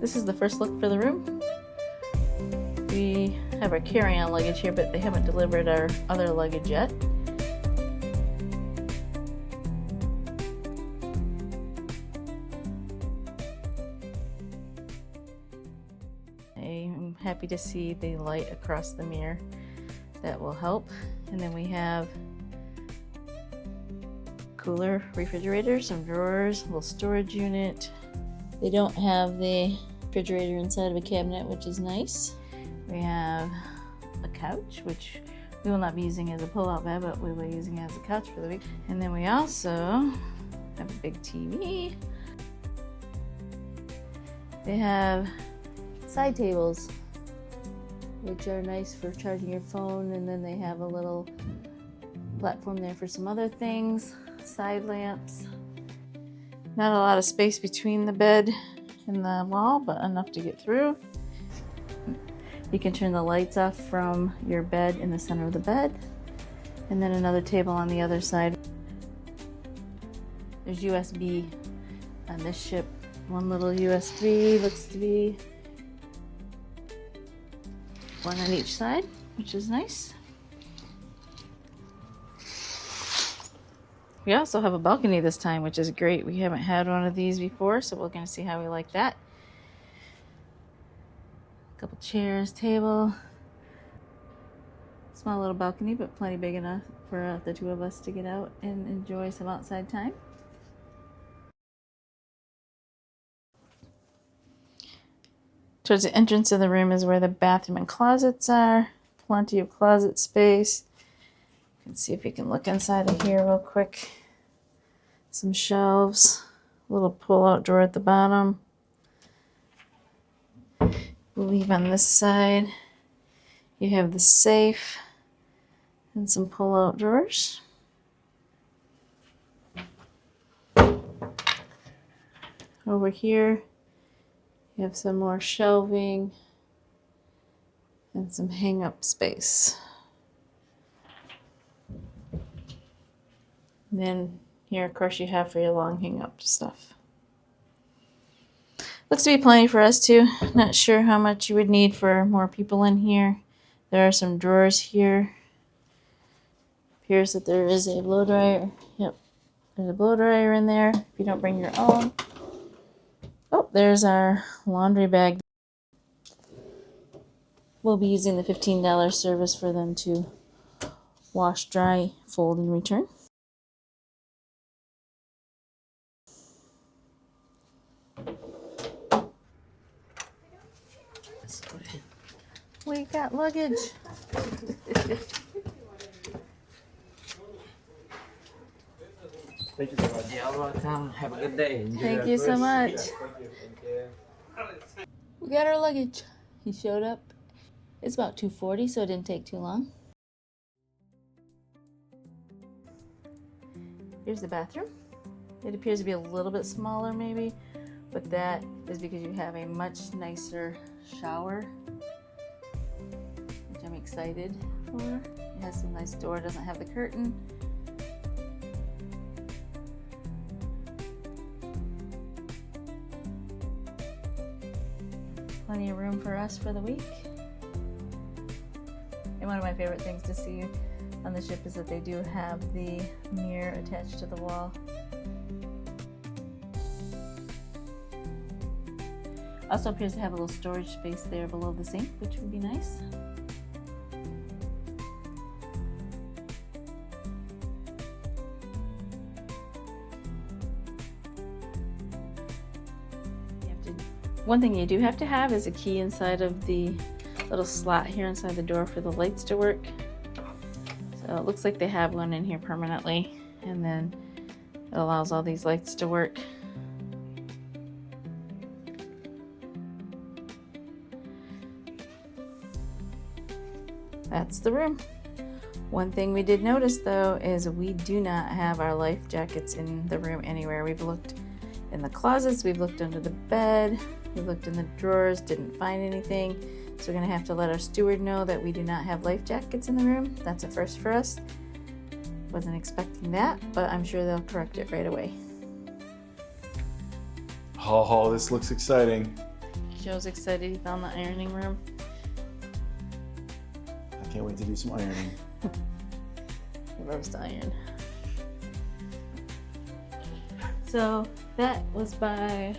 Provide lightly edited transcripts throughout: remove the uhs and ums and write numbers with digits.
This is the first look for the room. We have our carry-on luggage here, but they haven't delivered our other luggage yet. I'm happy to see the light across the mirror. That will help. And then we have cooler, refrigerator, some drawers, a little storage unit. They don't have the refrigerator inside of a cabinet, which is nice. We have a couch, which we will not be using as a pull-out bed, but we will be using as a couch for the week. And then we also have a big TV. They have side tables, which are nice for charging your phone, and then they have a little platform there for some other things. Side lamps. Not a lot of space between the bed and the wall, but enough to get through. You can turn the lights off from your bed in the center of the bed, and then another table on the other side. There's USB on this ship. One little USB, looks to be one on each side, which is nice. We also have a balcony this time, which is great. We haven't had one of these before, so we're going to see how we like that. A couple chairs, table. Small little balcony, but plenty big enough for the two of us to get out and enjoy some outside time. Towards the entrance of the room is where the bathroom and closets are. Plenty of closet space. You can see if you can look inside of here real quick. Some shelves, a little pull-out drawer at the bottom. We'll leave on this side. You have the safe and some pull-out drawers. Over here, you have some more shelving and some hang-up space. And then here, of course, you have for your long hang-up stuff. Looks to be plenty for us too. Not sure how much you would need for more people in here. There are some drawers here. Appears that there is a blow dryer. Yep, there's a blow dryer in there if you don't bring your own. Oh, there's our laundry bag. We'll be using the $15 service for them to wash, dry, fold, and return. We got luggage. Thank you so much. You're welcome. Have a good day. Enjoy Thank your you so cruise. much. Yeah, thank you. We got our luggage. He showed up. It's about 2:40, so it didn't take too long. Here's the bathroom. It appears to be a little bit smaller maybe, but that is because you have a much nicer shower, which I'm excited for. It has some nice door, doesn't have the curtain. Plenty of room for us for the week. And one of my favorite things to see on the ship is that they do have the mirror attached to the wall. Also appears to have a little storage space there below the sink, which would be nice. One thing you do have to have is a key inside of the little slot here inside the door for the lights to work. So it looks like they have one in here permanently, and then it allows all these lights to work. That's the room. One thing we did notice though is we do not have our life jackets in the room anywhere. We've looked in the closets, we've looked under the bed, we looked in the drawers, didn't find anything. So we're gonna have to let our steward know that we do not have life jackets in the room. That's a first for us. Wasn't expecting that, but I'm sure they'll correct it right away. Oh, this looks exciting. Joe's excited he found the ironing room. I can't wait to do some ironing. He loves to iron. So that was by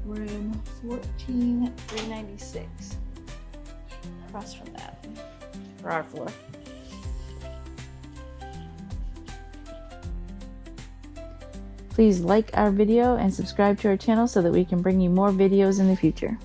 room 14396. Across from that. For our floor. Please like our video and subscribe to our channel so that we can bring you more videos in the future.